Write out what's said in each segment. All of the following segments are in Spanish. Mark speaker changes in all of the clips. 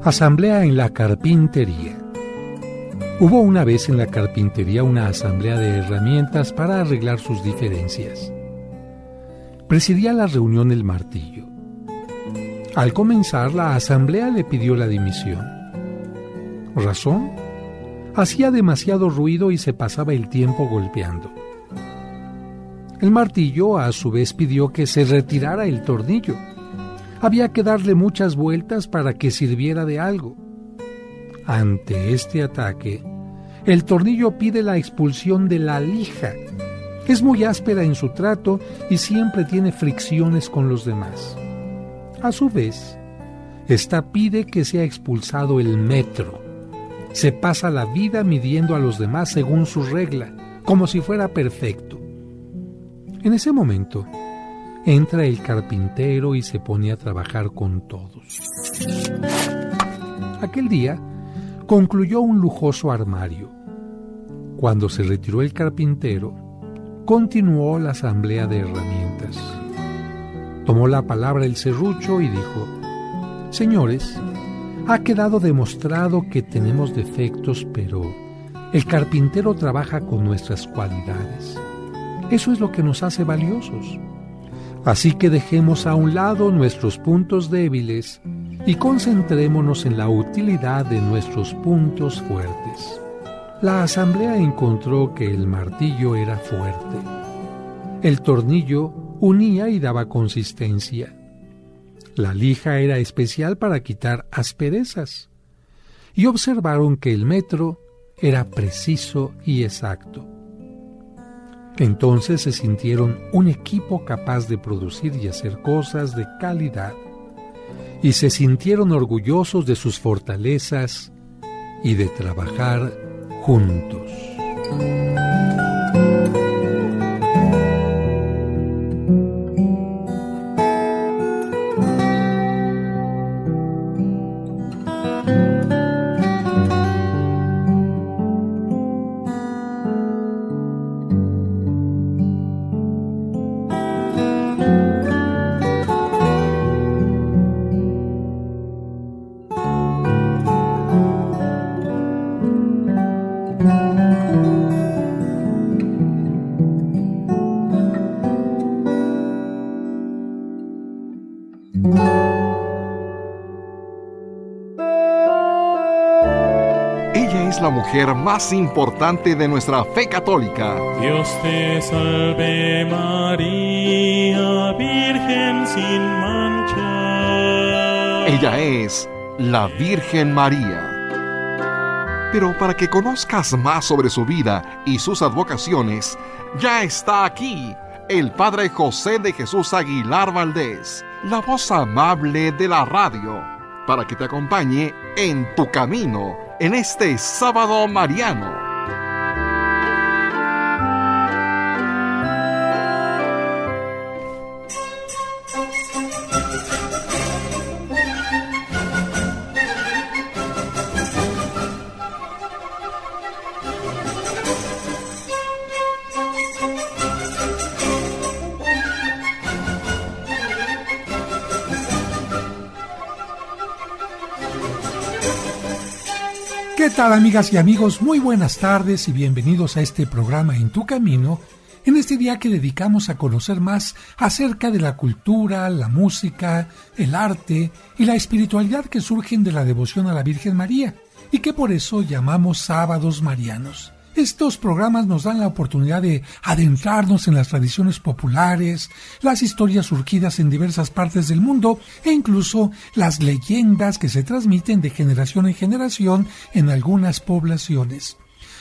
Speaker 1: Asamblea en la carpintería. Hubo una vez en la carpintería una asamblea de herramientas para arreglar sus diferencias. Presidía la reunión el martillo. Al comenzar, la asamblea le pidió la dimisión. ¿Razón? Hacía demasiado ruido y se pasaba el tiempo golpeando. El martillo a su vez pidió que se retirara el tornillo. Había que darle muchas vueltas para que sirviera de algo. Ante este ataque, el tornillo pide la expulsión de la lija. Es muy áspera en su trato y siempre tiene fricciones con los demás. A su vez, esta pide que sea expulsado el metro. Se pasa la vida midiendo a los demás según su regla, como si fuera perfecto. En ese momento, entra el carpintero y se pone a trabajar con todos. Aquel día, concluyó un lujoso armario. Cuando se retiró el carpintero, continuó la asamblea de herramientas. Tomó la palabra el serrucho y dijo: «Señores, ha quedado demostrado que tenemos defectos, pero el carpintero trabaja con nuestras cualidades. Eso es lo que nos hace valiosos. Así que dejemos a un lado nuestros puntos débiles y concentrémonos en la utilidad de nuestros puntos fuertes». La asamblea encontró que el martillo era fuerte. El tornillo unía y daba consistencia. La lija era especial para quitar asperezas. Y observaron que el metro era preciso y exacto. Entonces se sintieron un equipo capaz de producir y hacer cosas de calidad. Y se sintieron orgullosos de sus fortalezas y de trabajar juntos.
Speaker 2: Ella es la mujer más importante de nuestra fe católica.
Speaker 3: Dios te salve María, Virgen sin mancha.
Speaker 2: Ella es la Virgen María. Pero para que conozcas más sobre su vida y sus advocaciones, ya está aquí el Padre José de Jesús Aguilar Valdés, la voz amable de la radio, para que te acompañe en tu camino en este sábado mariano.
Speaker 1: ¿Qué tal, amigas y amigos? Muy buenas tardes y bienvenidos a este programa En tu Camino, en este día que dedicamos a conocer más acerca de la cultura, la música, el arte y la espiritualidad que surgen de la devoción a la Virgen María y que por eso llamamos sábados marianos. Estos programas nos dan la oportunidad de adentrarnos en las tradiciones populares, las historias surgidas en diversas partes del mundo e incluso las leyendas que se transmiten de generación en generación en algunas poblaciones.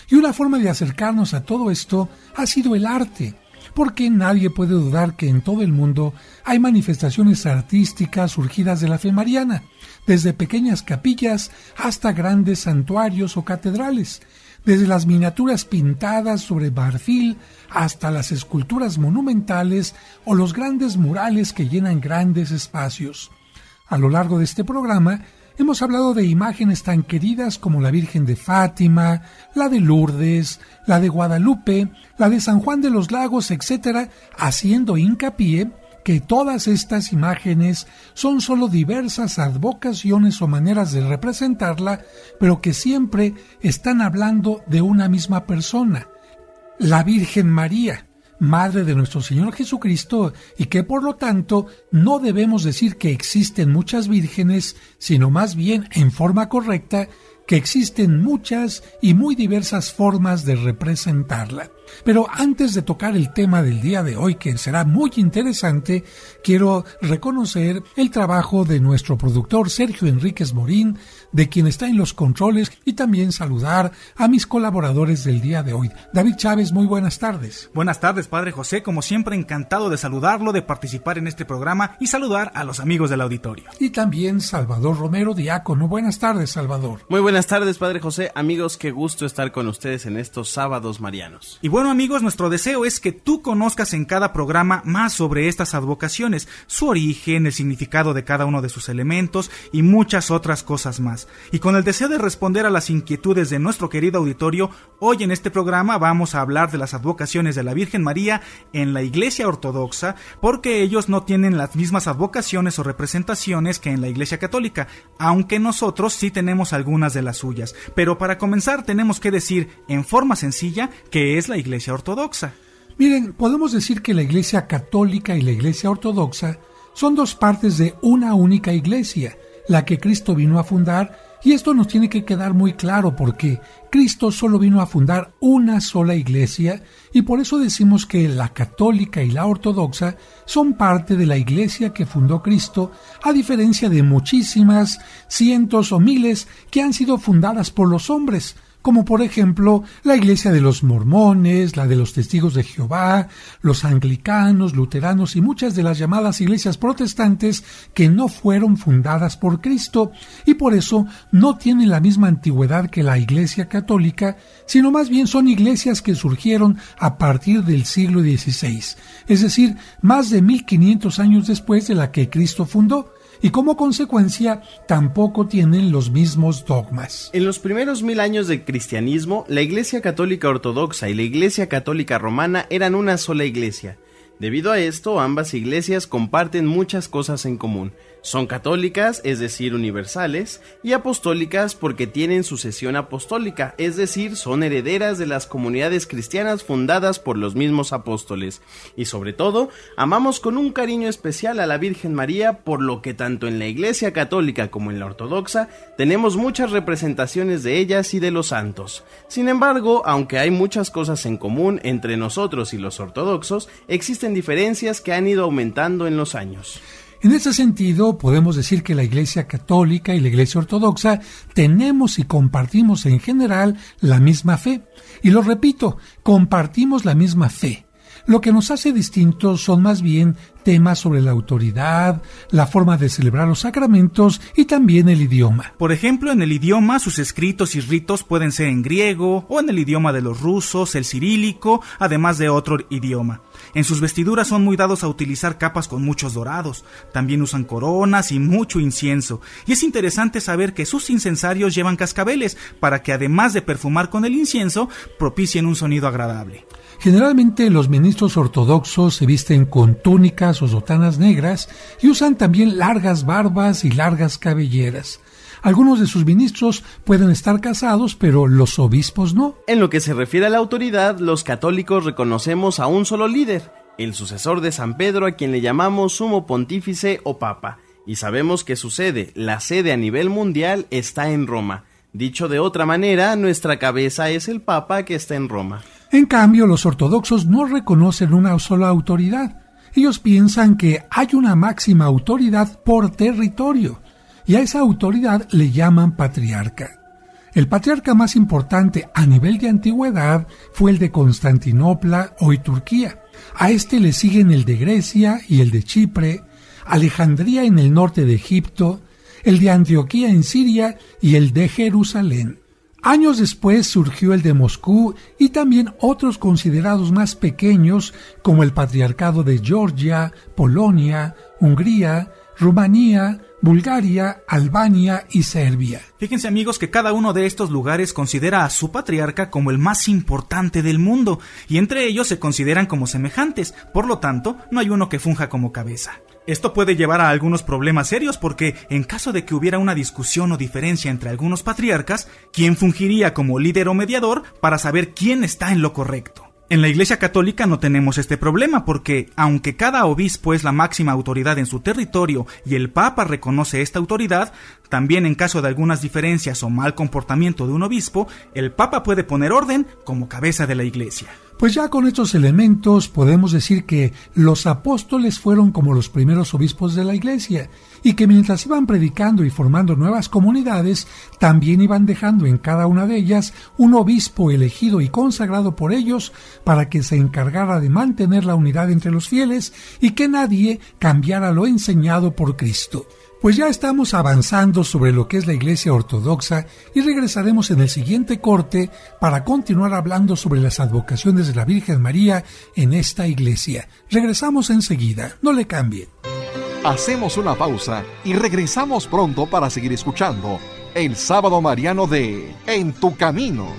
Speaker 1: Y una forma de acercarnos a todo esto ha sido el arte, porque nadie puede dudar que en todo el mundo hay manifestaciones artísticas surgidas de la fe mariana, desde pequeñas capillas hasta grandes santuarios o catedrales, desde las miniaturas pintadas sobre marfil hasta las esculturas monumentales o los grandes murales que llenan grandes espacios. A lo largo de este programa hemos hablado de imágenes tan queridas como la Virgen de Fátima, la de Lourdes, la de Guadalupe, la de San Juan de los Lagos, etc., haciendo hincapié que todas estas imágenes son solo diversas advocaciones o maneras de representarla, pero que siempre están hablando de una misma persona, la Virgen María, Madre de nuestro Señor Jesucristo, y que por lo tanto no debemos decir que existen muchas vírgenes, sino más bien, en forma correcta, que existen muchas y muy diversas formas de representarla. Pero antes de tocar el tema del día de hoy, que será muy interesante, quiero reconocer el trabajo de nuestro productor Sergio Enríquez Morín, de quien está en los controles, y también saludar a mis colaboradores del día de hoy. David Chávez, muy buenas tardes.
Speaker 4: Buenas tardes, Padre José. Como siempre, encantado de saludarlo, de participar en este programa y saludar a los amigos del auditorio.
Speaker 1: Y también Salvador Romero, diácono. Buenas tardes, Salvador.
Speaker 5: Muy buenas tardes, Padre José. Amigos, qué gusto estar con ustedes en estos sábados marianos.
Speaker 4: Y bueno, amigos, nuestro deseo es que tú conozcas en cada programa más sobre estas advocaciones, su origen, el significado de cada uno de sus elementos y muchas otras cosas más. Y con el deseo de responder a las inquietudes de nuestro querido auditorio, hoy en este programa vamos a hablar de las advocaciones de la Virgen María en la Iglesia Ortodoxa, porque ellos no tienen las mismas advocaciones o representaciones que en la Iglesia Católica, aunque nosotros sí tenemos algunas de las suyas. Pero para comenzar tenemos que decir en forma sencilla qué es la Iglesia Ortodoxa.
Speaker 1: Miren, podemos decir que la Iglesia Católica y la Iglesia Ortodoxa son dos partes de una única iglesia, la que Cristo vino a fundar, y esto nos tiene que quedar muy claro porque Cristo solo vino a fundar una sola iglesia, y por eso decimos que la católica y la ortodoxa son parte de la iglesia que fundó Cristo, a diferencia de muchísimas, cientos o miles que han sido fundadas por los hombres, como por ejemplo la iglesia de los mormones, la de los testigos de Jehová, los anglicanos, luteranos y muchas de las llamadas iglesias protestantes que no fueron fundadas por Cristo y por eso no tienen la misma antigüedad que la iglesia católica, sino más bien son iglesias que surgieron a partir del siglo XVI, es decir, más de 1500 años después de la que Cristo fundó. Y como consecuencia tampoco tienen los mismos dogmas.
Speaker 5: En los primeros 1000 años del cristianismo, la Iglesia Católica Ortodoxa y la Iglesia Católica Romana eran una sola iglesia. Debido a esto, ambas iglesias comparten muchas cosas en común. Son católicas, es decir, universales, y apostólicas porque tienen sucesión apostólica, es decir, son herederas de las comunidades cristianas fundadas por los mismos apóstoles. Y sobre todo, amamos con un cariño especial a la Virgen María, por lo que tanto en la Iglesia Católica como en la Ortodoxa tenemos muchas representaciones de ellas y de los santos. Sin embargo, aunque hay muchas cosas en común entre nosotros y los ortodoxos, existen diferencias que han ido aumentando en los años.
Speaker 1: En ese sentido, podemos decir que la Iglesia Católica y la Iglesia Ortodoxa tenemos y compartimos en general la misma fe. Y lo repito, compartimos la misma fe. Lo que nos hace distintos son más bien temas sobre la autoridad, la forma de celebrar los sacramentos y también el idioma.
Speaker 4: Por ejemplo, en el idioma, sus escritos y ritos pueden ser en griego o en el idioma de los rusos, el cirílico, además de otro idioma. En sus vestiduras son muy dados a utilizar capas con muchos dorados. También usan coronas y mucho incienso. Y es interesante saber que sus incensarios llevan cascabeles para que, además de perfumar con el incienso, propicien un sonido agradable.
Speaker 1: Generalmente los ministros ortodoxos se visten con túnicas o sotanas negras y usan también largas barbas y largas cabelleras. Algunos de sus ministros pueden estar casados, pero los obispos no.
Speaker 5: En lo que se refiere a la autoridad, los católicos reconocemos a un solo líder, el sucesor de San Pedro, a quien le llamamos sumo pontífice o papa, y sabemos que su sede, la sede a nivel mundial, está en Roma. Dicho de otra manera, nuestra cabeza es el papa que está en Roma.
Speaker 1: En cambio, los ortodoxos no reconocen una sola autoridad. Ellos piensan que hay una máxima autoridad por territorio, y a esa autoridad le llaman patriarca. El patriarca más importante a nivel de antigüedad fue el de Constantinopla, hoy Turquía. A este le siguen el de Grecia y el de Chipre, Alejandría en el norte de Egipto, el de Antioquía en Siria y el de Jerusalén. Años después surgió el de Moscú y también otros considerados más pequeños como el Patriarcado de Georgia, Polonia, Hungría, Rumanía, Bulgaria, Albania y Serbia.
Speaker 4: Fíjense, amigos, que cada uno de estos lugares considera a su patriarca como el más importante del mundo, y entre ellos se consideran como semejantes, por lo tanto, no hay uno que funja como cabeza. Esto puede llevar a algunos problemas serios porque, en caso de que hubiera una discusión o diferencia entre algunos patriarcas, ¿quién fungiría como líder o mediador para saber quién está en lo correcto? En la Iglesia Católica no tenemos este problema porque, aunque cada obispo es la máxima autoridad en su territorio y el Papa reconoce esta autoridad, también en caso de algunas diferencias o mal comportamiento de un obispo, el Papa puede poner orden como cabeza de la Iglesia.
Speaker 1: Pues ya con estos elementos podemos decir que los apóstoles fueron como los primeros obispos de la Iglesia y que mientras iban predicando y formando nuevas comunidades, también iban dejando en cada una de ellas un obispo elegido y consagrado por ellos para que se encargara de mantener la unidad entre los fieles y que nadie cambiara lo enseñado por Cristo. Pues ya estamos avanzando sobre lo que es la Iglesia Ortodoxa y regresaremos en el siguiente corte para continuar hablando sobre las advocaciones de la Virgen María en esta iglesia. Regresamos enseguida, no le cambie.
Speaker 2: Hacemos una pausa y regresamos pronto para seguir escuchando el Sábado Mariano de En tu Camino.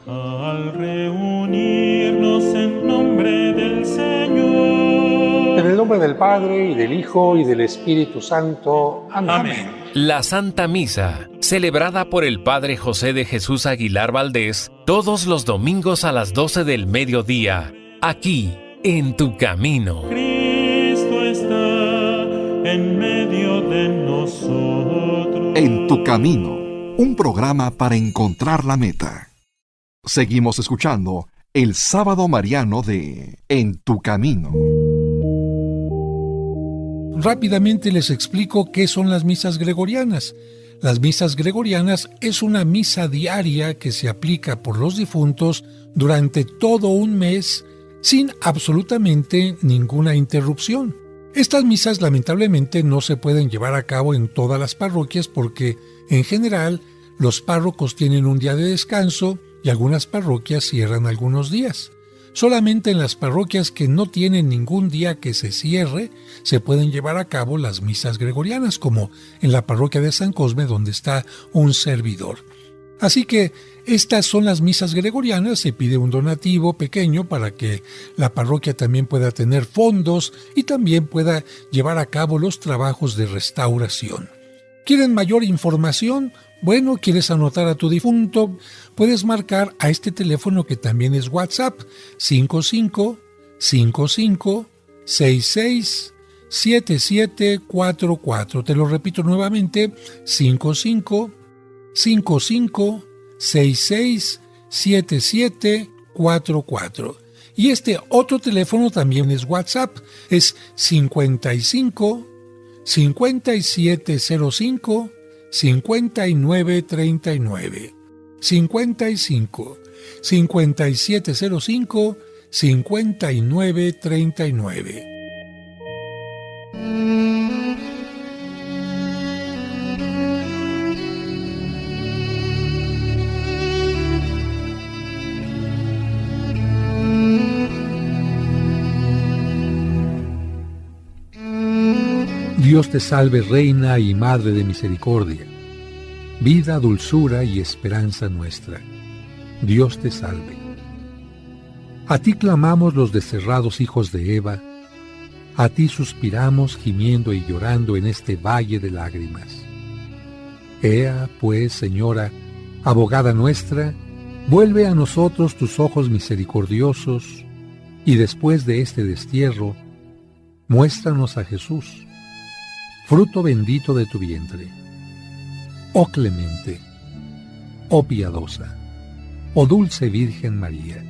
Speaker 3: Al reunirnos en nombre del Señor.
Speaker 1: En el nombre del Padre, y del Hijo, y del Espíritu Santo. Amén.
Speaker 6: La Santa Misa, celebrada por el Padre José de Jesús Aguilar Valdés, todos los domingos a las 12 del mediodía, aquí, en tu camino.
Speaker 3: Cristo está en medio de nosotros.
Speaker 2: En tu camino, un programa para encontrar la meta. Seguimos escuchando el Sábado Mariano de En tu Camino.
Speaker 1: Rápidamente les explico qué son las misas gregorianas. Las misas gregorianas es una misa diaria que se aplica por los difuntos durante todo un mes sin absolutamente ninguna interrupción. Estas misas lamentablemente no se pueden llevar a cabo en todas las parroquias porque, en general, los párrocos tienen un día de descanso y algunas parroquias cierran algunos días. Solamente en las parroquias que no tienen ningún día que se cierre se pueden llevar a cabo las misas gregorianas, como en la parroquia de San Cosme, donde está un servidor. Así que estas son las misas gregorianas. Se pide un donativo pequeño para que la parroquia también pueda tener fondos y también pueda llevar a cabo los trabajos de restauración. ¿Quieren mayor información? Bueno, ¿quieres anotar a tu difunto? Puedes marcar a este teléfono que también es WhatsApp, 55 55 66 7744. Te lo repito nuevamente, 55 55 66 7744. Y este otro teléfono también es WhatsApp, es 55 5705 5939. 55 5705 5939. Dios te salve, Reina y Madre de Misericordia, vida, dulzura y esperanza nuestra. Dios te salve. A ti clamamos los desterrados hijos de Eva, a ti suspiramos gimiendo y llorando en este valle de lágrimas. Ea, pues, Señora, abogada nuestra, vuelve a nosotros tus ojos misericordiosos, y después de este destierro, muéstranos a Jesús, fruto bendito de tu vientre. Oh clemente, oh piadosa, oh dulce Virgen María,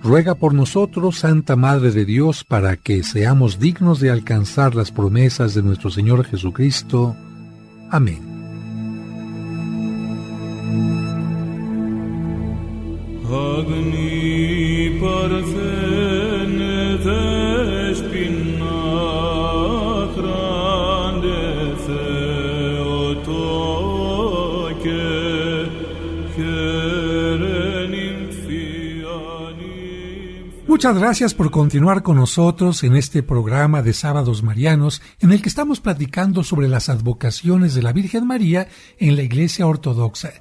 Speaker 1: ruega por nosotros, Santa Madre de Dios, para que seamos dignos de alcanzar las promesas de nuestro Señor Jesucristo. Amén.
Speaker 3: Agni parthene despina grande Theotoke
Speaker 1: Muchas gracias por continuar con nosotros en este programa de Sábados Marianos, en el que estamos platicando sobre las advocaciones de la Virgen María en la Iglesia Ortodoxa.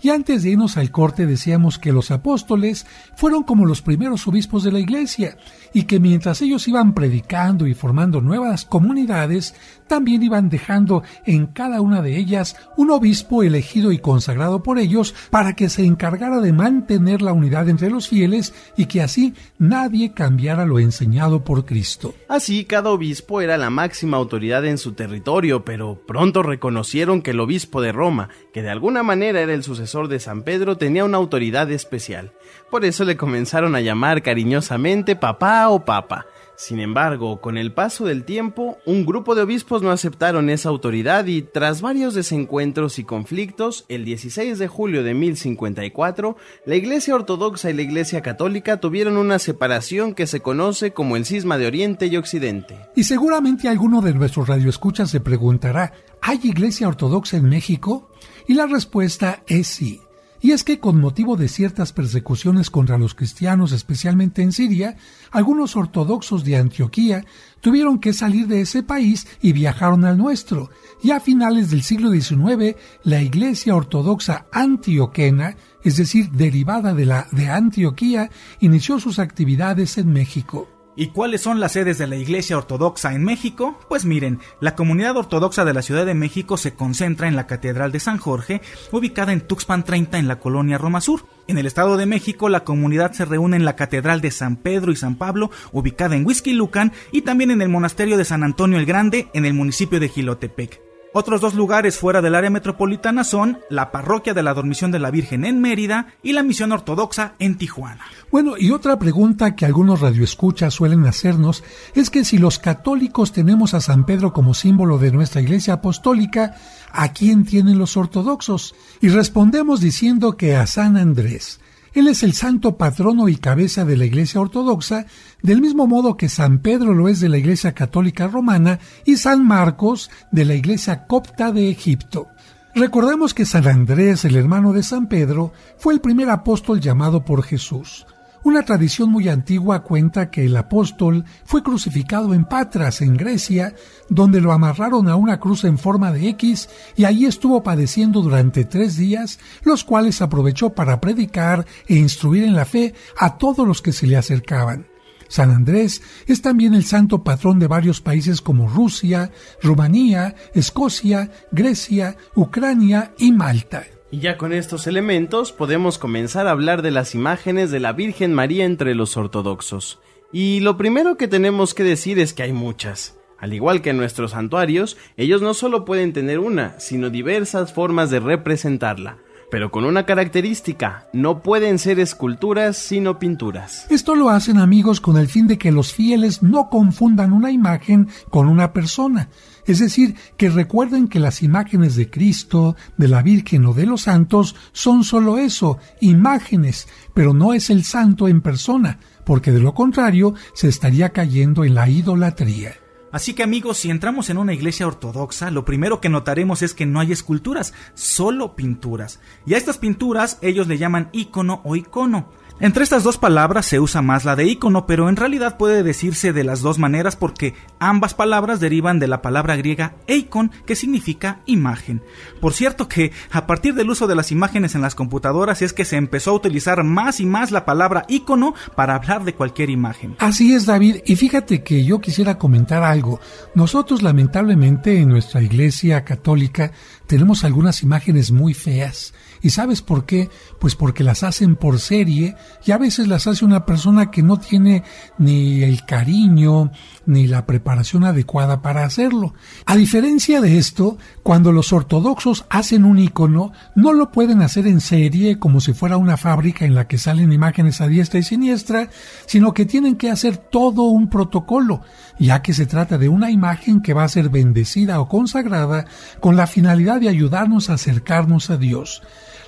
Speaker 1: Y antes de irnos al corte decíamos que los apóstoles fueron como los primeros obispos de la Iglesia y que mientras ellos iban predicando y formando nuevas comunidades, también iban dejando en cada una de ellas un obispo elegido y consagrado por ellos para que se encargara de mantener la unidad entre los fieles y que así nadie cambiara lo enseñado por Cristo.
Speaker 5: Así, cada obispo era la máxima autoridad en su territorio, pero pronto reconocieron que el obispo de Roma, que de alguna manera era el sucesor de San Pedro, tenía una autoridad especial. Por eso le comenzaron a llamar cariñosamente papá o papa. Sin embargo, con el paso del tiempo, un grupo de obispos no aceptaron esa autoridad y, tras varios desencuentros y conflictos, el 16 de julio de 1054, la Iglesia Ortodoxa y la Iglesia Católica tuvieron una separación que se conoce como el Cisma de Oriente y Occidente.
Speaker 1: Y seguramente alguno de nuestros radioescuchas se preguntará, ¿hay Iglesia Ortodoxa en México? Y la respuesta es sí. Y es que con motivo de ciertas persecuciones contra los cristianos, especialmente en Siria, algunos ortodoxos de Antioquía tuvieron que salir de ese país y viajaron al nuestro. Y a finales del siglo XIX, la Iglesia Ortodoxa Antioquena, es decir, derivada de la de Antioquía, inició sus actividades en México.
Speaker 4: ¿Y cuáles son las sedes de la Iglesia Ortodoxa en México? Pues miren, la comunidad ortodoxa de la Ciudad de México se concentra en la Catedral de San Jorge, ubicada en Tuxpan 30 en la colonia Roma Sur. En el Estado de México, la comunidad se reúne en la Catedral de San Pedro y San Pablo, ubicada en Huixquilucan, y también en el Monasterio de San Antonio el Grande, en el municipio de Jilotepec. Otros dos lugares fuera del área metropolitana son la Parroquia de la Dormición de la Virgen en Mérida y la Misión Ortodoxa en Tijuana.
Speaker 1: Bueno, y otra pregunta que algunos radioescuchas suelen hacernos es que si los católicos tenemos a San Pedro como símbolo de nuestra Iglesia Apostólica, ¿a quién tienen los ortodoxos? Y respondemos diciendo que a San Andrés. Él es el santo patrono y cabeza de la Iglesia Ortodoxa, del mismo modo que San Pedro lo es de la Iglesia Católica Romana y San Marcos de la Iglesia Copta de Egipto. Recordemos que San Andrés, el hermano de San Pedro, fue el primer apóstol llamado por Jesús. Una tradición muy antigua cuenta que el apóstol fue crucificado en Patras, en Grecia, donde lo amarraron a una cruz en forma de X y allí estuvo padeciendo durante 3 días, los cuales aprovechó para predicar e instruir en la fe a todos los que se le acercaban. San Andrés es también el santo patrón de varios países como Rusia, Rumanía, Escocia, Grecia, Ucrania y Malta.
Speaker 5: Y ya con estos elementos podemos comenzar a hablar de las imágenes de la Virgen María entre los ortodoxos. Y lo primero que tenemos que decir es que hay muchas. Al igual que en nuestros santuarios, ellos no solo pueden tener una, sino diversas formas de representarla. Pero con una característica, no pueden ser esculturas sino pinturas.
Speaker 1: Esto lo hacen, amigos, con el fin de que los fieles no confundan una imagen con una persona. Es decir, que recuerden que las imágenes de Cristo, de la Virgen o de los santos son solo eso, imágenes, pero no es el santo en persona, porque de lo contrario se estaría cayendo en la idolatría.
Speaker 4: Así que amigos, si entramos en una iglesia ortodoxa, lo primero que notaremos es que no hay esculturas, solo pinturas. Y a estas pinturas ellos le llaman ícono o icono. Entre estas dos palabras se usa más la de ícono, pero en realidad puede decirse de las dos maneras porque ambas palabras derivan de la palabra griega eikon, que significa imagen. Por cierto que a partir del uso de las imágenes en las computadoras es que se empezó a utilizar más y más la palabra ícono para hablar de cualquier imagen.
Speaker 1: Así es, David, y fíjate que yo quisiera comentar algo. Nosotros lamentablemente en nuestra iglesia católica tenemos algunas imágenes muy feas. ¿Y sabes por qué? Pues porque las hacen por serie y a veces las hace una persona que no tiene ni el cariño ni la preparación adecuada para hacerlo. A diferencia de esto, cuando los ortodoxos hacen un ícono, no lo pueden hacer en serie como si fuera una fábrica en la que salen imágenes a diestra y siniestra, sino que tienen que hacer todo un protocolo, ya que se trata de una imagen que va a ser bendecida o consagrada con la finalidad de ayudarnos a acercarnos a Dios.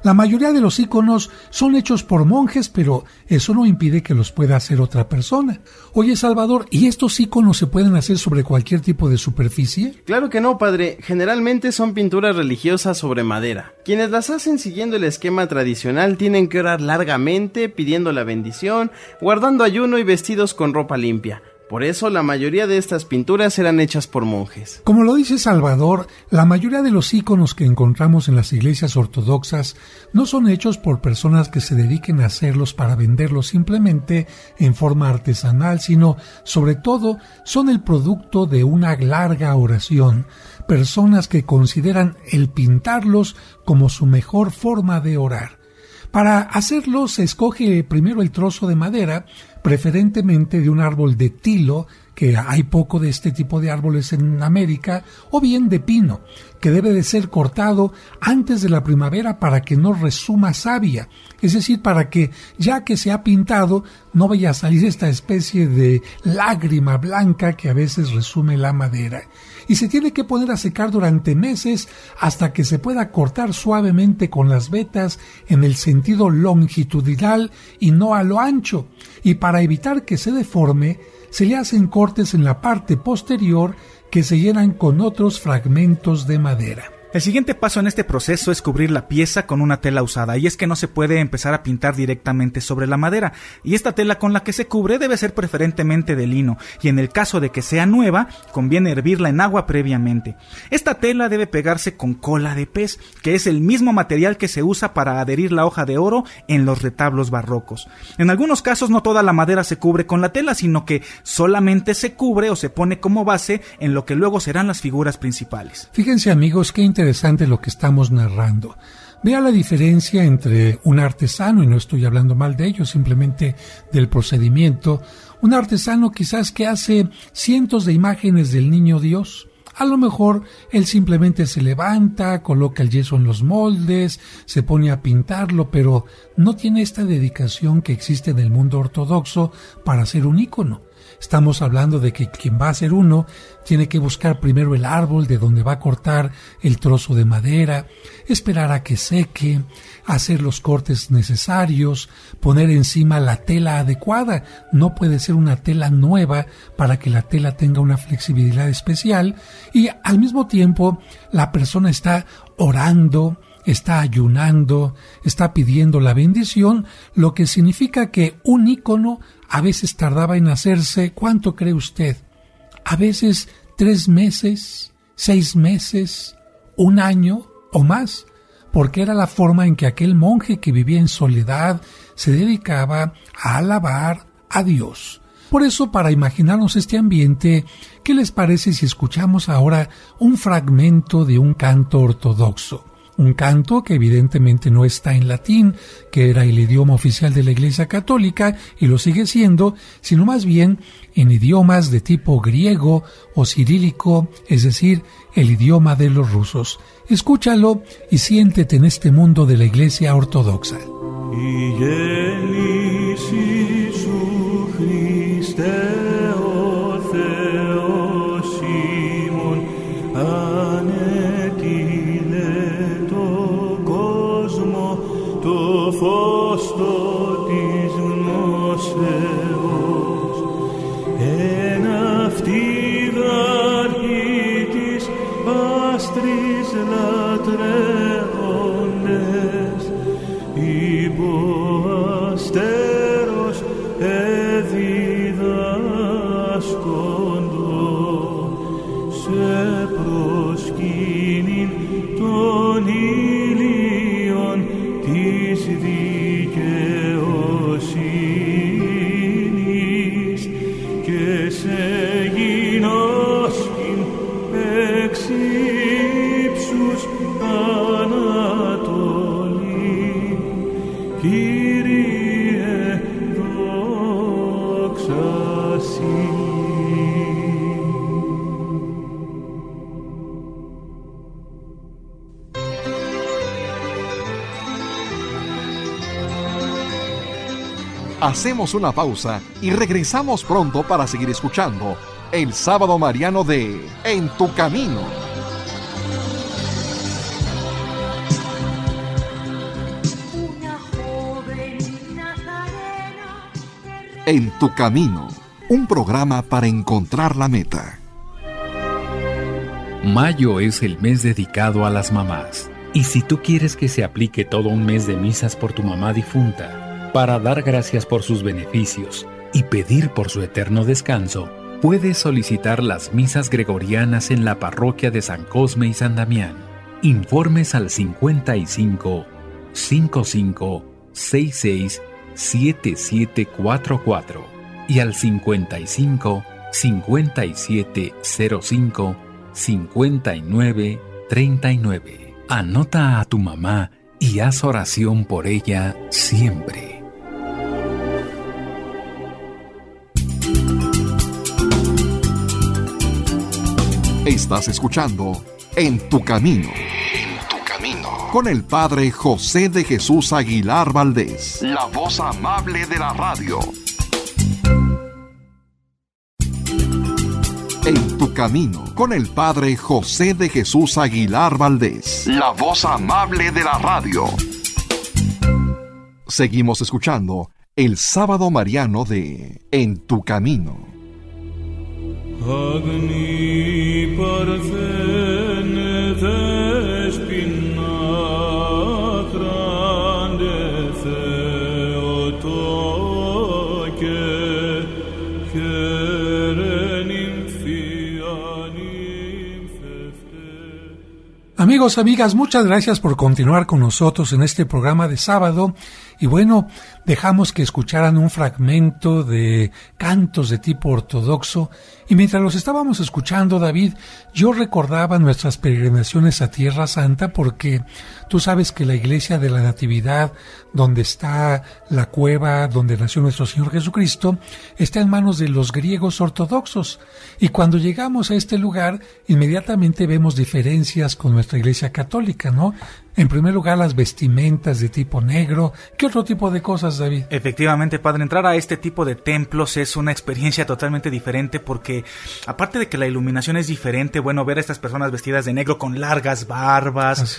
Speaker 1: La mayoría de los íconos son hechos por monjes, pero pero eso no impide que los pueda hacer otra persona. Oye, Salvador, ¿y estos íconos se pueden hacer sobre cualquier tipo de superficie?
Speaker 5: Claro que no, padre. Generalmente son pinturas religiosas sobre madera. Quienes las hacen siguiendo el esquema tradicional tienen que orar largamente, pidiendo la bendición, guardando ayuno y vestidos con ropa limpia. Por eso la mayoría de estas pinturas eran hechas por monjes.
Speaker 1: Como lo dice Salvador, la mayoría de los íconos que encontramos en las iglesias ortodoxas no son hechos por personas que se dediquen a hacerlos para venderlos simplemente en forma artesanal, sino, sobre todo, son el producto de una larga oración, personas que consideran el pintarlos como su mejor forma de orar. Para hacerlo se escoge primero el trozo de madera, preferentemente de un árbol de tilo, que hay poco de este tipo de árboles en América, o bien de pino, que debe de ser cortado antes de la primavera para que no resuma savia, es decir, para que ya que se ha pintado no vaya a salir esta especie de lágrima blanca que a veces resume la madera. Y se tiene que poner a secar durante meses hasta que se pueda cortar suavemente con las vetas en el sentido longitudinal y no a lo ancho. Y para evitar que se deforme, se le hacen cortes en la parte posterior que se llenan con otros fragmentos de madera.
Speaker 4: El siguiente paso en este proceso es cubrir la pieza con una tela usada, y es que no se puede empezar a pintar directamente sobre la madera, y esta tela con la que se cubre debe ser preferentemente de lino, y en el caso de que sea nueva, conviene hervirla en agua previamente. Esta tela debe pegarse con cola de pez, que es el mismo material que se usa para adherir la hoja de oro en los retablos barrocos. En algunos casos no toda la madera se cubre con la tela, sino que solamente se cubre o se pone como base en lo que luego serán las figuras principales.
Speaker 1: Fíjense, amigos, qué interesante lo que estamos narrando. Vea la diferencia entre un artesano, y no estoy hablando mal de ello, simplemente del procedimiento. Un artesano quizás que hace cientos de imágenes del niño Dios. A lo mejor él simplemente se levanta, coloca el yeso en los moldes, se pone a pintarlo, pero no tiene esta dedicación que existe en el mundo ortodoxo para hacer un ícono. Estamos hablando de que quien va a hacer uno tiene que buscar primero el árbol de donde va a cortar el trozo de madera, esperar a que seque, hacer los cortes necesarios, poner encima la tela adecuada. No puede ser una tela nueva para que la tela tenga una flexibilidad especial, y al mismo tiempo la persona está orando, está ayunando, está pidiendo la bendición, lo que significa que un ícono a veces tardaba en hacerse, ¿cuánto cree usted? A veces 3 meses, 6 meses, 1 año o más, porque era la forma en que aquel monje que vivía en soledad se dedicaba a alabar a Dios. Por eso, para imaginarnos este ambiente, ¿qué les parece si escuchamos ahora un fragmento de un canto ortodoxo? Un canto que evidentemente no está en latín, que era el idioma oficial de la Iglesia Católica y lo sigue siendo, sino más bien en idiomas de tipo griego o cirílico, es decir, el idioma de los rusos. Escúchalo y siéntete en este mundo de la Iglesia Ortodoxa.
Speaker 2: Hacemos una pausa y regresamos pronto para seguir escuchando el Sábado Mariano de En tu Camino.
Speaker 7: Una joven Nazaret
Speaker 2: En tu camino, un programa para encontrar la meta.
Speaker 7: Mayo es el mes dedicado a las mamás. Y si tú quieres que se aplique todo un mes de misas por tu mamá difunta, para dar gracias por sus beneficios y pedir por su eterno descanso, puedes solicitar las misas gregorianas en la parroquia de San Cosme y San Damián. Informes al 55 55 66 7744 y al 55 57 05 59 39. Anota a tu mamá y haz oración por ella siempre.
Speaker 2: Estás escuchando En tu camino. En tu camino. Con el Padre José de Jesús Aguilar Valdés, la voz amable de la radio. En tu camino, con el Padre José de Jesús Aguilar Valdés, la voz amable de la radio. Seguimos escuchando el Sábado Mariano de En tu camino.
Speaker 3: Agni parthene despina grande theotoke kerenim fianim fefte.
Speaker 1: Amigos, amigas, muchas gracias por continuar con nosotros en este programa de sábado. Y bueno, dejamos que escucharan un fragmento de cantos de tipo ortodoxo, y mientras los estábamos escuchando, David, yo recordaba nuestras peregrinaciones a Tierra Santa, porque tú sabes que la iglesia de la Natividad, donde está la cueva donde nació nuestro Señor Jesucristo, está en manos de los griegos ortodoxos, y cuando llegamos a este lugar, inmediatamente vemos diferencias con nuestra iglesia católica, ¿no? En primer lugar, las vestimentas de tipo negro. ¿Qué otro tipo de cosas, David?
Speaker 4: Efectivamente, padre, entrar a este tipo de templos es una experiencia totalmente diferente, porque aparte de que la iluminación es diferente, bueno, ver a estas personas vestidas de negro con largas barbas,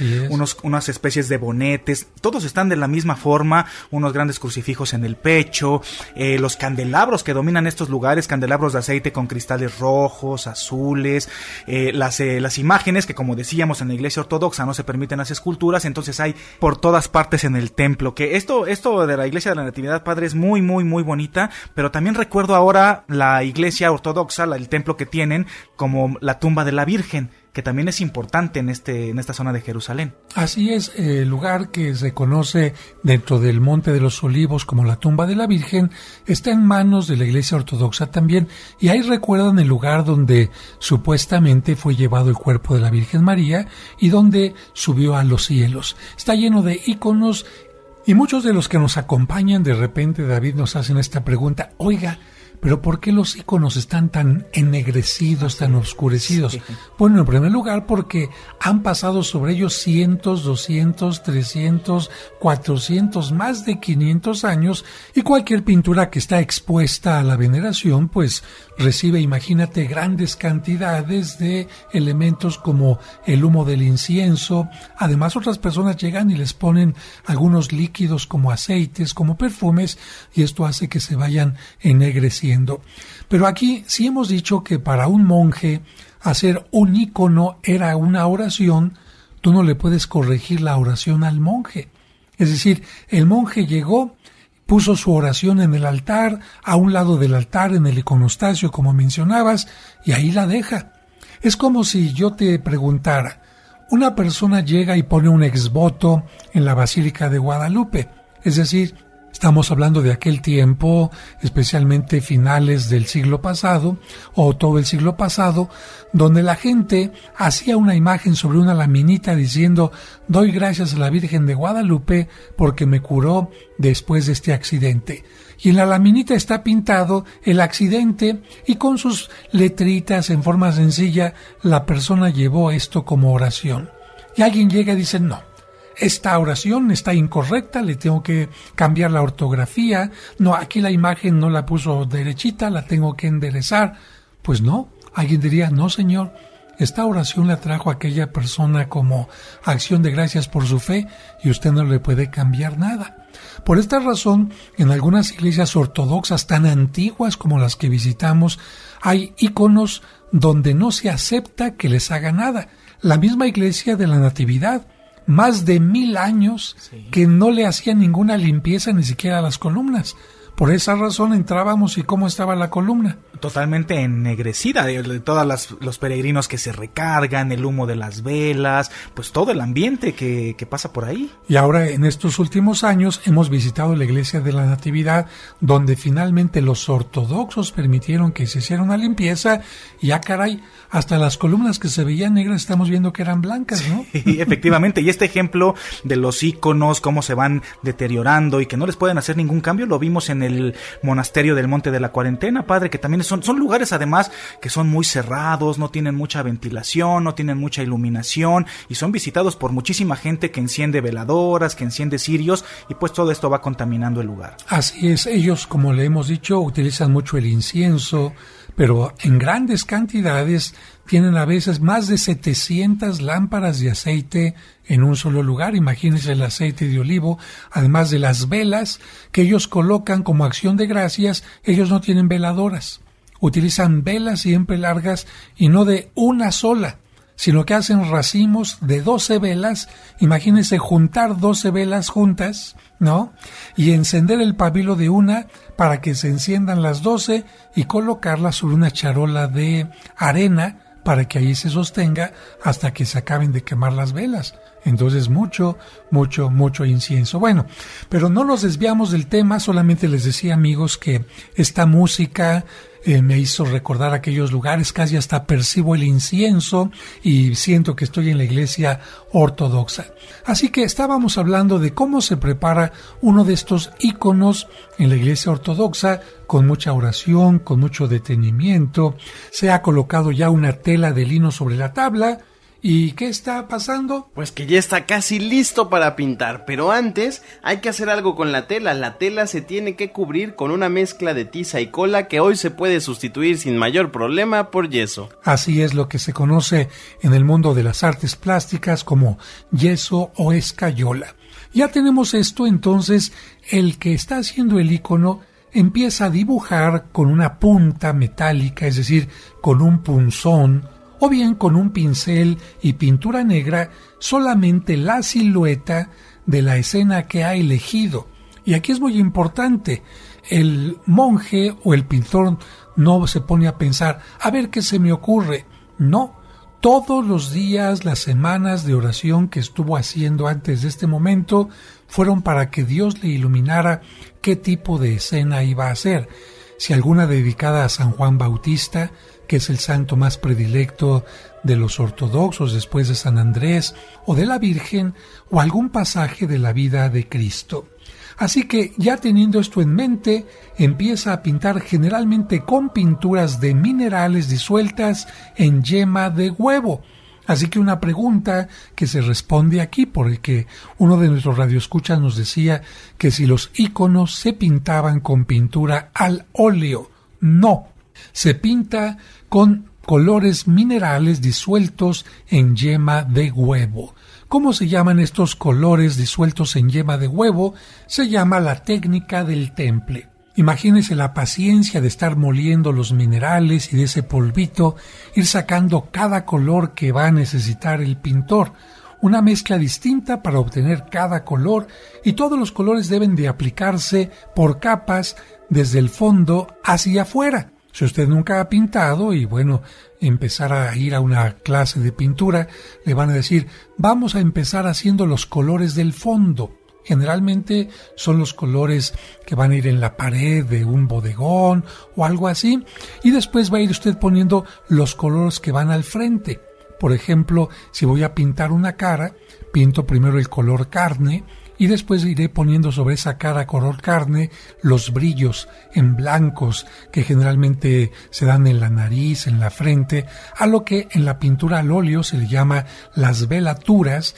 Speaker 4: unas especies de bonetes, todos están de la misma forma, unos grandes crucifijos en el pecho, los candelabros que dominan estos lugares, candelabros de aceite con cristales rojos, azules, las imágenes que, como decíamos, en la iglesia ortodoxa no se permiten las esculturas, entonces hay por todas partes en el templo, que esto de la iglesia de la Natividad, padre, es muy, muy, muy bonita, pero también recuerdo ahora la iglesia ortodoxa, el templo que tienen, como la tumba de la Virgen, que también es importante en esta zona de Jerusalén. Así es, el lugar que se conoce dentro del Monte de los Olivos como la tumba de la Virgen está en manos de la iglesia ortodoxa también, y ahí recuerdan el lugar donde supuestamente fue llevado el cuerpo de la Virgen María y donde subió a los cielos. Está lleno de íconos, y muchos de los que nos acompañan, de repente, David, nos hacen esta pregunta: oiga, ¿pero por qué los íconos están tan ennegrecidos, tan oscurecidos? Sí. Bueno, en primer lugar, porque han pasado sobre ellos 100, 200, 300, 400, más de 500 años, y cualquier pintura que está expuesta a la veneración, pues recibe, imagínate, grandes cantidades de elementos como el humo del incienso. Además, otras personas llegan y les ponen algunos líquidos como aceites, como perfumes, y esto hace que se vayan ennegreciendo. Pero aquí sí hemos dicho que para un monje hacer un ícono era una oración. Tú no le puedes corregir la oración al monje. Es decir, el monje llegó, puso su oración en el altar, a un lado del altar, en el iconostasio, como mencionabas, y ahí la deja. Es como si yo te preguntara: una persona llega y pone un exvoto en la Basílica de Guadalupe, es decir, estamos hablando de aquel tiempo, especialmente finales del siglo pasado o todo el siglo pasado, donde la gente hacía una imagen sobre una laminita diciendo: doy gracias a la Virgen de Guadalupe porque me curó después de este accidente. Y en la laminita está pintado el accidente, y con sus letritas en forma sencilla la persona llevó esto como oración. Y alguien llega y dice: no, esta oración está incorrecta, le tengo que cambiar la ortografía, no, aquí la imagen no la puso derechita, la tengo que enderezar. Pues no, alguien diría: no, señor,
Speaker 1: esta oración la trajo a aquella persona como acción de gracias por su fe y usted no le puede cambiar nada. Por esta razón, en algunas iglesias ortodoxas tan antiguas como las que visitamos, hay íconos donde no se acepta que les haga nada. La misma iglesia de la Natividad, más de 1000 años que no le hacían ninguna limpieza ni siquiera a las columnas. Por esa razón entrábamos y ¿cómo estaba la columna?
Speaker 4: Totalmente ennegrecida, de todos los peregrinos que se recargan, el humo de las velas, pues todo el ambiente que pasa por ahí.
Speaker 1: Y ahora en estos últimos años hemos visitado la iglesia de la Natividad, donde finalmente los ortodoxos permitieron que se hiciera una limpieza y caray, hasta las columnas que se veían negras estamos viendo que eran blancas, ¿no?
Speaker 4: Sí, efectivamente, y este ejemplo de los íconos, cómo se van deteriorando y que no les pueden hacer ningún cambio, lo vimos en el monasterio del Monte de la Cuarentena, padre, que también son lugares además que son muy cerrados, no tienen mucha ventilación, no tienen mucha iluminación y son visitados por muchísima gente que enciende veladoras, que enciende cirios y pues todo esto va contaminando el lugar.
Speaker 1: Así es, ellos, como le hemos dicho, utilizan mucho el incienso, pero en grandes cantidades tienen a veces más de 700 lámparas de aceite en un solo lugar. Imagínense el aceite de olivo, además de las velas que ellos colocan como acción de gracias. Ellos no tienen veladoras, utilizan velas siempre largas y no de una sola, sino que hacen racimos de 12 velas. Imagínense juntar 12 velas juntas, ¿no? Y encender el pabilo de una para que se enciendan las 12 y colocarlas sobre una charola de arena para que ahí se sostenga hasta que se acaben de quemar las velas. Entonces mucho incienso. Bueno, pero no nos desviamos del tema, solamente les decía, amigos, que esta música me hizo recordar aquellos lugares, casi hasta percibo el incienso y siento que estoy en la iglesia ortodoxa. Así que estábamos hablando de cómo se prepara uno de estos íconos en la iglesia ortodoxa, con mucha oración, con mucho detenimiento. Se ha colocado ya una tela de lino sobre la tabla. ¿Y qué está pasando?
Speaker 5: Pues que ya está casi listo para pintar, pero antes hay que hacer algo con la tela. La tela se tiene que cubrir con una mezcla de tiza y cola que hoy se puede sustituir sin mayor problema por yeso.
Speaker 1: Así es lo que se conoce en el mundo de las artes plásticas como yeso o escayola. Ya tenemos esto, entonces el que está haciendo el icono empieza a dibujar con una punta metálica, es decir, con un punzón, o bien con un pincel y pintura negra, solamente la silueta de la escena que ha elegido. Y aquí es muy importante, el monje o el pintor no se pone a pensar, a ver qué se me ocurre. No, todos los días, las semanas de oración que estuvo haciendo antes de este momento, fueron para que Dios le iluminara qué tipo de escena iba a hacer. Si alguna dedicada a San Juan Bautista, que es el santo más predilecto de los ortodoxos después de San Andrés, o de la Virgen, o algún pasaje de la vida de Cristo. Así que, ya teniendo esto en mente, empieza a pintar generalmente con pinturas de minerales disueltas en yema de huevo. Así que una pregunta que se responde aquí, porque uno de nuestros radioescuchas nos decía que si los íconos se pintaban con pintura al óleo. No, se pinta con colores minerales disueltos en yema de huevo. ¿Cómo se llaman estos colores disueltos en yema de huevo? Se llama la técnica del temple. Imagínese la paciencia de estar moliendo los minerales y de ese polvito ir sacando cada color que va a necesitar el pintor. Una mezcla distinta para obtener cada color, y todos los colores deben de aplicarse por capas desde el fondo hacia afuera. Si usted nunca ha pintado y bueno, empezar a ir a una clase de pintura, le van a decir, vamos a empezar haciendo los colores del fondo. Generalmente son los colores que van a ir en la pared de un bodegón o algo así, y después va a ir usted poniendo los colores que van al frente. Por ejemplo, si voy a pintar una cara, pinto primero el color carne y después iré poniendo sobre esa cara color carne los brillos en blancos que generalmente se dan en la nariz, en la frente, a lo que en la pintura al óleo se le llama las veladuras,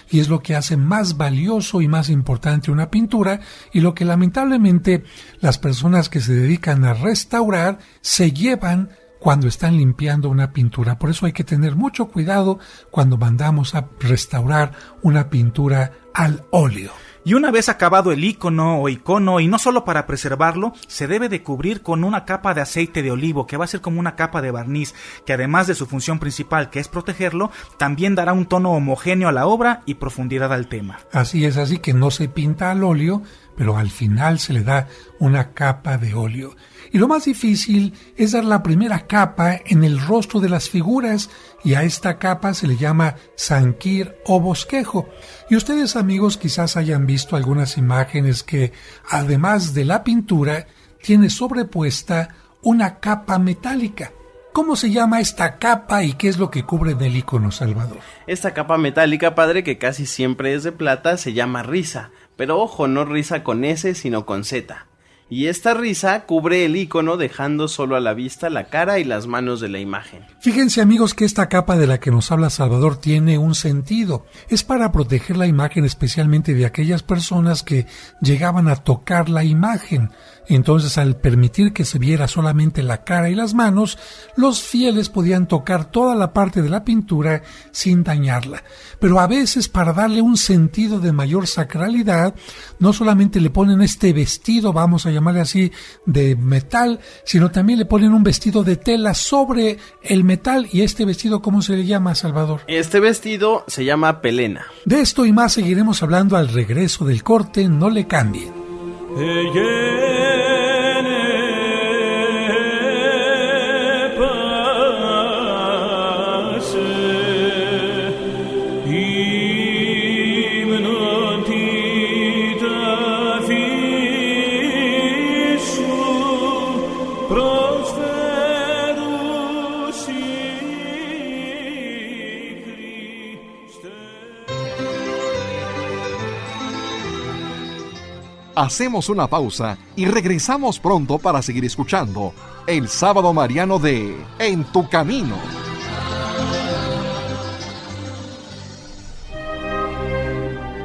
Speaker 1: y es lo que hace más valioso y más importante una pintura, y lo que lamentablemente las personas que se dedican a restaurar se llevan cuando están limpiando una pintura. Por eso hay que tener mucho cuidado cuando mandamos a restaurar una pintura al óleo.
Speaker 4: Y una vez acabado el icono o icono, y no solo para preservarlo, se debe de cubrir con una capa de aceite de olivo, que va a ser como una capa de barniz, que además de su función principal, que es protegerlo, también dará un tono homogéneo a la obra y profundidad al tema.
Speaker 1: Así es, así que no se pinta al óleo, pero al final se le da una capa de óleo. Y lo más difícil es dar la primera capa en el rostro de las figuras, y a esta capa se le llama zanquir o bosquejo. Y ustedes, amigos, quizás hayan visto algunas imágenes que, además de la pintura, tiene sobrepuesta una capa metálica. ¿Cómo se llama esta capa y qué es lo que cubre del icono, Salvador?
Speaker 5: Esta capa metálica, padre, que casi siempre es de plata, se llama risa. Pero ojo, no risa con S, sino con Z. Y esta risa cubre el icono dejando solo a la vista la cara y las manos de la imagen.
Speaker 1: Fíjense, amigos, que esta capa de la que nos habla Salvador tiene un sentido. Es para proteger la imagen, especialmente de aquellas personas que llegaban a tocar la imagen. Entonces, al permitir que se viera solamente la cara y las manos, los fieles podían tocar toda la parte de la pintura sin dañarla. Pero a veces, para darle un sentido de mayor sacralidad, no solamente le ponen este vestido, vamos a llamarle así, de metal, sino también le ponen un vestido de tela sobre el metal. ¿Y este vestido cómo se le llama, Salvador?
Speaker 5: Este vestido se llama pelena.
Speaker 1: De esto y más seguiremos hablando al regreso del corte. No le cambien.
Speaker 2: Hacemos una pausa y regresamos pronto para seguir escuchando el Sábado Mariano de En tu Camino.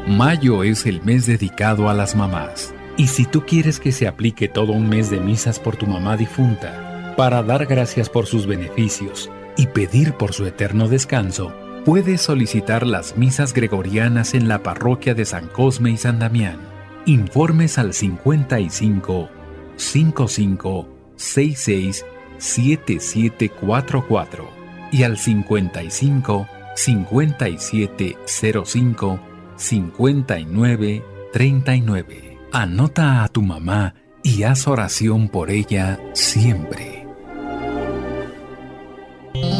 Speaker 7: Mayo es el mes dedicado a las mamás. Y si tú quieres que se aplique todo un mes de misas por tu mamá difunta, para dar gracias por sus beneficios y pedir por su eterno descanso, puedes solicitar las misas gregorianas en la parroquia de San Cosme y San Damián. Informes al 55 55 66 7744 y al 55 57 05 59 39. Anota a tu mamá y haz oración por ella siempre.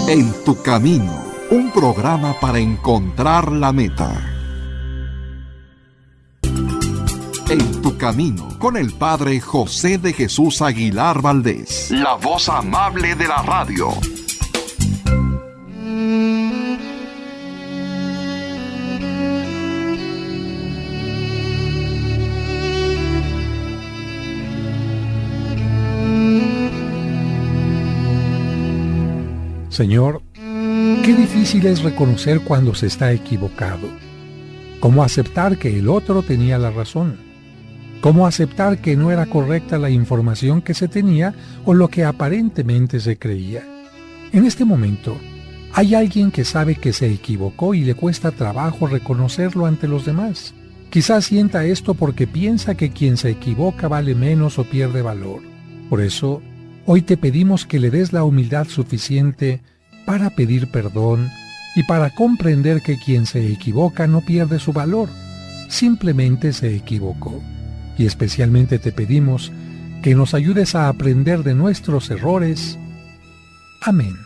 Speaker 2: En tu Camino, un programa para encontrar la meta. En tu Camino, con el Padre José de Jesús Aguilar Valdés, la voz amable de la radio.
Speaker 1: Señor, qué difícil es reconocer cuando se está equivocado. ¿Cómo aceptar que el otro tenía la razón? ¿Cómo aceptar que no era correcta la información que se tenía o lo que aparentemente se creía? En este momento, hay alguien que sabe que se equivocó y le cuesta trabajo reconocerlo ante los demás. Quizás sienta esto porque piensa que quien se equivoca vale menos o pierde valor. Por eso, hoy te pedimos que le des la humildad suficiente para pedir perdón y para comprender que quien se equivoca no pierde su valor, simplemente se equivocó. Y especialmente te pedimos que nos ayudes a aprender de nuestros errores. Amén.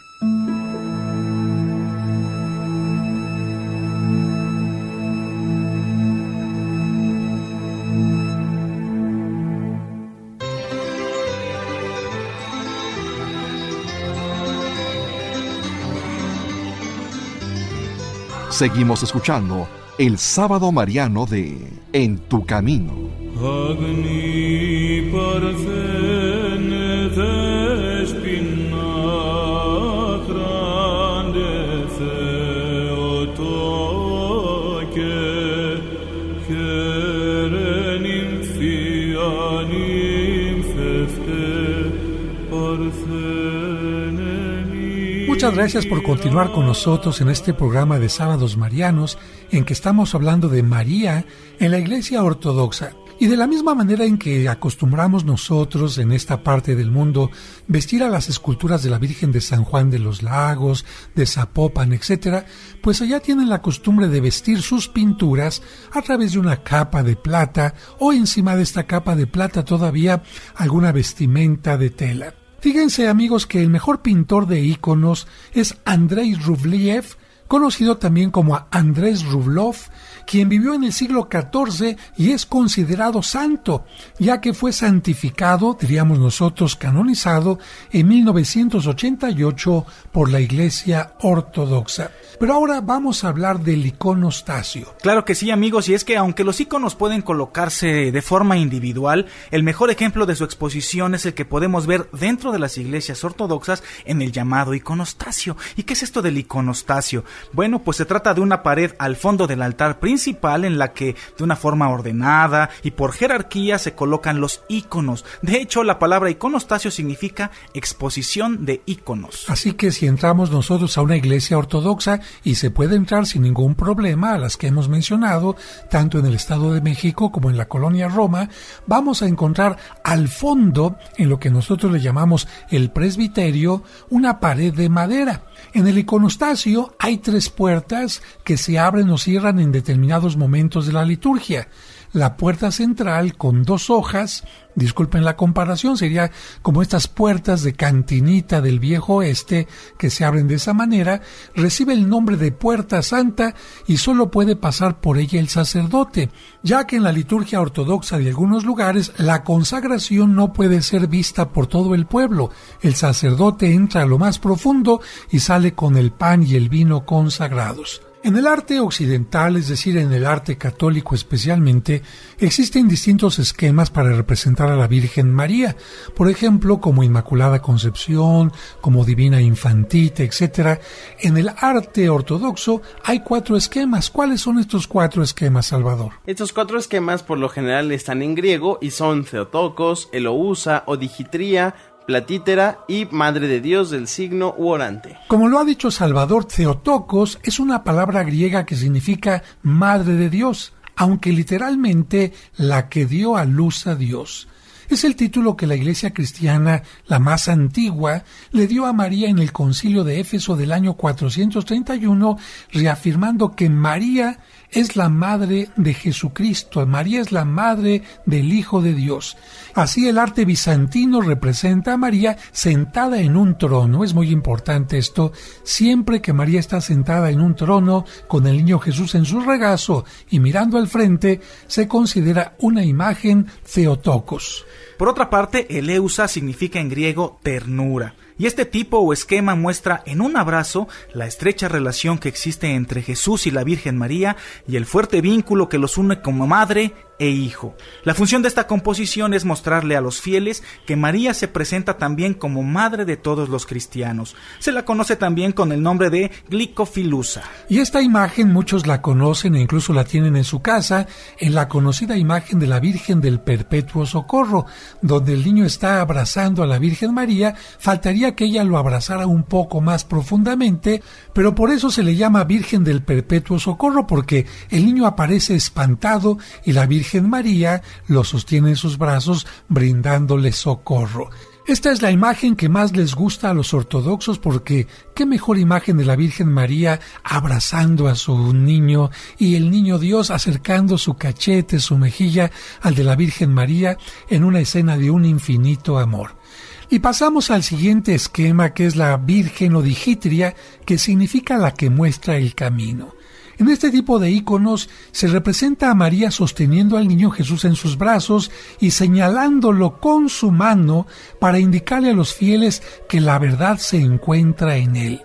Speaker 2: Seguimos escuchando el Sábado Mariano de En tu Camino.
Speaker 3: Agni parthene thespina grande theotoke kerenim fianim fefte parthene
Speaker 1: Muchas gracias por continuar con nosotros en este programa de Sábados Marianos, en que estamos hablando de María en la Iglesia Ortodoxa. Y de la misma manera en que acostumbramos nosotros en esta parte del mundo vestir a las esculturas de la Virgen de San Juan de los Lagos, de Zapopan, etc., pues allá tienen la costumbre de vestir sus pinturas a través de una capa de plata o encima de esta capa de plata todavía alguna vestimenta de tela. Fíjense, amigos, que el mejor pintor de íconos es Andrei Rublev, conocido también como Andrés Rublev, quien vivió en el siglo XIV y es considerado santo, ya que fue santificado, diríamos nosotros canonizado, en 1988 por la Iglesia Ortodoxa. Pero ahora vamos a hablar del iconostasio.
Speaker 4: Claro que sí, amigos, y es que aunque los iconos pueden colocarse de forma individual, el mejor ejemplo de su exposición es el que podemos ver dentro de las iglesias ortodoxas en el llamado iconostasio. ¿Y qué es esto del iconostasio? Bueno, pues se trata de una pared al fondo del altar principal en la que de una forma ordenada y por jerarquía se colocan los iconos. De hecho, la palabra iconostasio significa exposición de iconos.
Speaker 1: Así que si entramos nosotros a una iglesia ortodoxa, y se puede entrar sin ningún problema a las que hemos mencionado, tanto en el Estado de México como en la colonia Roma, vamos a encontrar al fondo, en lo que nosotros le llamamos el presbiterio, una pared de madera. En el iconostasio hay 3 puertas que se abren o cierran en determinados momentos de la liturgia. La puerta central con 2 hojas, disculpen la comparación, sería como estas puertas de cantinita del viejo oeste que se abren de esa manera, recibe el nombre de Puerta Santa y solo puede pasar por ella el sacerdote, ya que en la liturgia ortodoxa de algunos lugares la consagración no puede ser vista por todo el pueblo. El sacerdote entra a lo más profundo y sale con el pan y el vino consagrados. En el arte occidental, es decir, en el arte católico especialmente, existen distintos esquemas para representar a la Virgen María, por ejemplo, como Inmaculada Concepción, como Divina Infantita, etc. En el arte ortodoxo hay 4 esquemas. ¿Cuáles son estos 4 esquemas, Salvador?
Speaker 5: Estos 4 esquemas por lo general están en griego y son Theotokos, Elousa, Odigitría, Platítera y Madre de Dios del signo u orante.
Speaker 1: Como lo ha dicho Salvador, Theotokos es una palabra griega que significa Madre de Dios, aunque literalmente la que dio a luz a Dios. Es el título que la Iglesia cristiana, la más antigua, le dio a María en el Concilio de Éfeso del año 431, reafirmando que María es la madre de Jesucristo, María es la madre del Hijo de Dios. Así el arte bizantino representa a María sentada en un trono. Es muy importante esto. Siempre que María está sentada en un trono con el niño Jesús en su regazo y mirando al frente, se considera una imagen Theotokos.
Speaker 4: Por otra parte, Eleusa significa en griego ternura. Y este tipo o esquema muestra en un abrazo la estrecha relación que existe entre Jesús y la Virgen María y el fuerte vínculo que los une como madre e hijo. La función de esta composición es mostrarle a los fieles que María se presenta también como madre de todos los cristianos. Se la conoce también con el nombre de Glicofilusa.
Speaker 1: Y esta imagen muchos la conocen e incluso la tienen en su casa, en la conocida imagen de la Virgen del Perpetuo Socorro, donde el niño está abrazando a la Virgen María. Faltaría que ella lo abrazara un poco más profundamente, pero por eso se le llama Virgen del Perpetuo Socorro, porque el niño aparece espantado y la Virgen María lo sostiene en sus brazos brindándole socorro. Esta es la imagen que más les gusta a los ortodoxos, porque qué mejor imagen de la Virgen María abrazando a su niño y el niño Dios acercando su cachete, su mejilla al de la Virgen María en una escena de un infinito amor. Y pasamos al siguiente esquema, que es la Virgen Odigitria, que significa la que muestra el camino. En este tipo de íconos se representa a María sosteniendo al niño Jesús en sus brazos y señalándolo con su mano para indicarle a los fieles que la verdad se encuentra en él.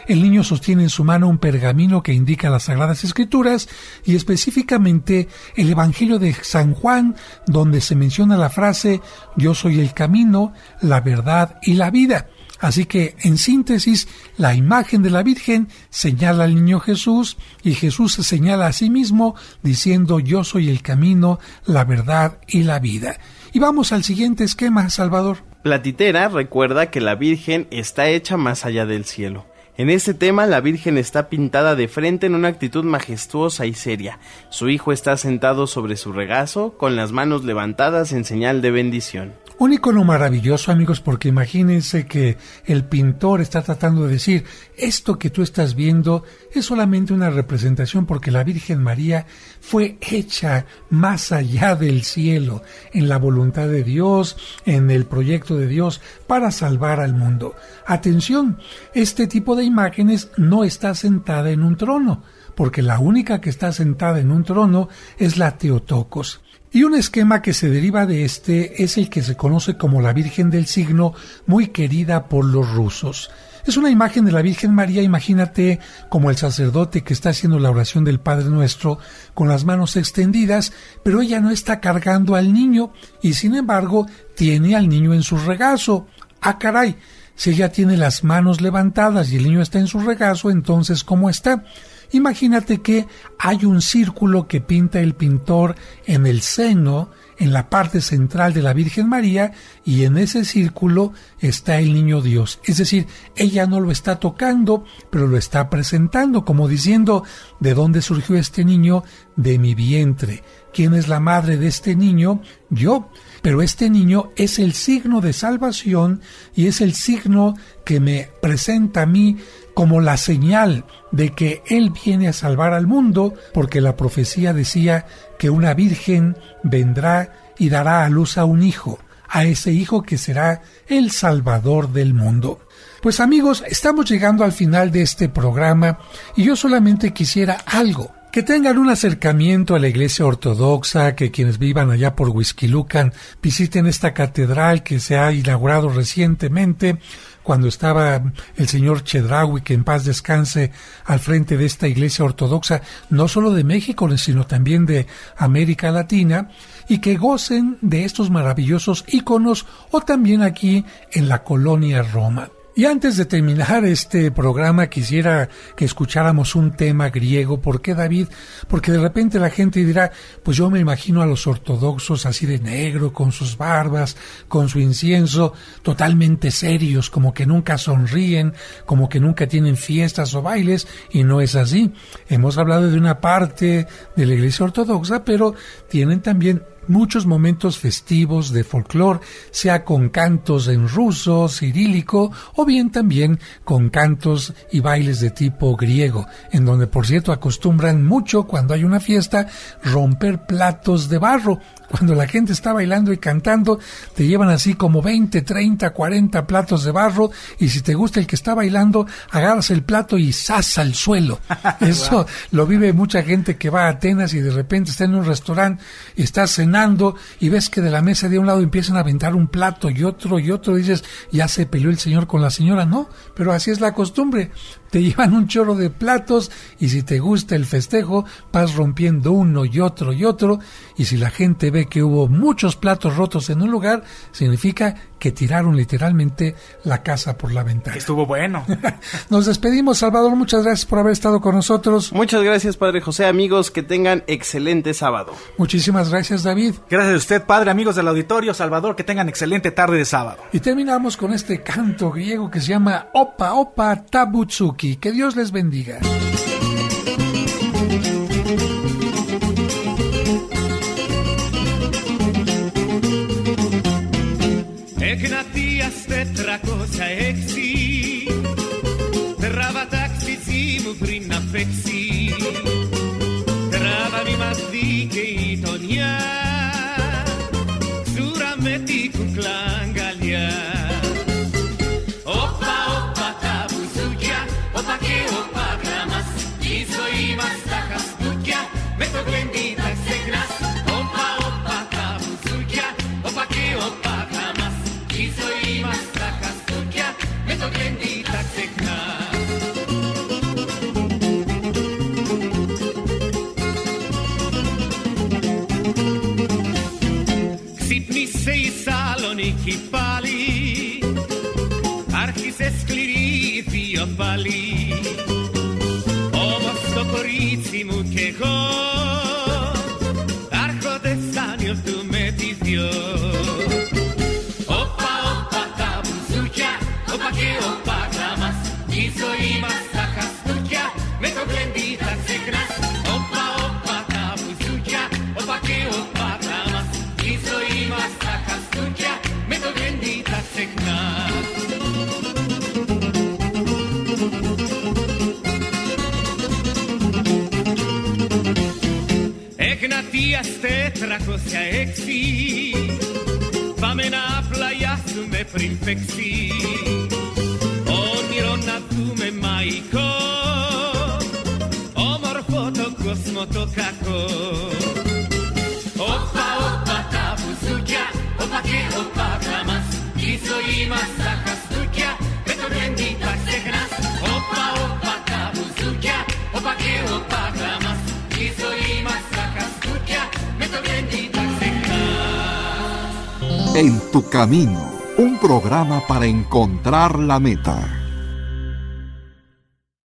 Speaker 1: El niño sostiene en su mano un pergamino que indica las Sagradas Escrituras y específicamente el Evangelio de San Juan, donde se menciona la frase «Yo soy el camino, la verdad y la vida». Así que, en síntesis, la imagen de la Virgen señala al niño Jesús y Jesús se señala a sí mismo diciendo «Yo soy el camino, la verdad y la vida». Y vamos al siguiente esquema, Salvador.
Speaker 5: Platítera recuerda que la Virgen está hecha más allá del cielo. En este tema, la Virgen está pintada de frente en una actitud majestuosa y seria. Su hijo está sentado sobre su regazo, con las manos levantadas en señal de bendición.
Speaker 1: Un icono maravilloso, amigos, porque imagínense que el pintor está tratando de decir, esto que tú estás viendo es solamente una representación porque la Virgen María fue hecha más allá del cielo, en la voluntad de Dios, en el proyecto de Dios para salvar al mundo. Atención, este tipo de imágenes no está sentada en un trono, porque la única que está sentada en un trono es la Theotokos. Y un esquema que se deriva de este es el que se conoce como la Virgen del Signo, muy querida por los rusos. Es una imagen de la Virgen María, imagínate como el sacerdote que está haciendo la oración del Padre Nuestro con las manos extendidas, pero ella no está cargando al niño y sin embargo tiene al niño en su regazo. ¡Ah, caray! Si ella tiene las manos levantadas y el niño está en su regazo, entonces ¿cómo está? Imagínate que hay un círculo que pinta el pintor en el seno, en la parte central de la Virgen María, y en ese círculo está el niño Dios. Es decir, ella no lo está tocando, pero lo está presentando, como diciendo, ¿de dónde surgió este niño? De mi vientre. ¿Quién es la madre de este niño? Yo. Pero este niño es el signo de salvación y es el signo que me presenta a mí como la señal de que Él viene a salvar al mundo, porque la profecía decía que una virgen vendrá y dará a luz a un hijo, a ese hijo que será el Salvador del mundo. Pues amigos, estamos llegando al final de este programa y yo solamente quisiera algo. Que tengan un acercamiento a la Iglesia Ortodoxa, que quienes vivan allá por Huixquilucan visiten esta catedral que se ha inaugurado recientemente, cuando estaba el señor Chedraui, que en paz descanse, al frente de esta Iglesia Ortodoxa, no solo de México, sino también de América Latina, y que gocen de estos maravillosos íconos, o también aquí en la colonia Roma. Y antes de terminar este programa quisiera que escucháramos un tema griego. ¿Por qué, David? Porque de repente la gente dirá, pues yo me imagino a los ortodoxos así de negro, con sus barbas, con su incienso, totalmente serios, como que nunca sonríen, como que nunca tienen fiestas o bailes, y no es así. Hemos hablado de una parte de la Iglesia Ortodoxa, pero tienen también muchos momentos festivos de folclore, sea con cantos en ruso, cirílico, o bien también con cantos y bailes de tipo griego, en donde por cierto acostumbran mucho cuando hay una fiesta romper platos de barro. Cuando la gente está bailando y cantando, te llevan así como 20, 30, 40 platos de barro, y si te gusta el que está bailando, agarras el plato y ¡zas! Al suelo. Eso lo vive mucha gente que va a Atenas y de repente está en un restaurante y está cenando y ves que de la mesa de un lado empiezan a aventar un plato y otro, y dices, ya se peleó el señor con la señora. No, pero así es la costumbre. Te llevan un chorro de platos y si te gusta el festejo vas rompiendo uno y otro, y si la gente ve que hubo muchos platos rotos en un lugar, significa que tiraron literalmente la casa por la ventana.
Speaker 4: Estuvo bueno.
Speaker 1: Nos despedimos, Salvador, muchas gracias por haber estado con nosotros.
Speaker 5: Muchas gracias, Padre José. Amigos, que tengan excelente sábado.
Speaker 1: Muchísimas gracias, David.
Speaker 4: Gracias a usted, Padre. Amigos del auditorio, Salvador, que tengan excelente tarde de sábado.
Speaker 1: Y terminamos con este canto griego que se llama Opa Opa Tabutsuki. Que Dios les bendiga.
Speaker 3: Εκνατίας 406 Τράβα ταξί μου πριν να φέξει Τράβα μη μας δει και η γειτονιά Ξούρα με την κουκλά αγκαλιά Όπα, όπα τα μπουζούκια Όπα και όπα γράμμας Η ζωή μας τα χαστούκια Με το γλέντι θα ξεχνάς Όπα, όπα τα μπουζούκια Όπα και όπα γράμμας Η ζωή μας τα χαστούκια Με το γλέντι θα ξεχνάς Ξύπνησε η Σαλονίκη πάλι Άρχισε σκληρή βία πάλι Όμως το κορίτσι μου κι εγώ Άρχονται σαν νιώθουμε τις δυο Όπα, όπα τα μπουζούκια Όπα και όπα γράμμας Η ζωή μας días te trajo sia exi, vame na playa su me prinfexi, onirona tu me maiko, omorfoto kosmoto kako. Opa, opa, tabuzukia, opa ke opa kramas, iso imasa kastukia, beto bendita segnas. Opa, opa, tabuzukia, opa ke opa kramas, iso imasa kastukia, beto bendita segnas.
Speaker 2: En tu camino, un programa para encontrar la meta.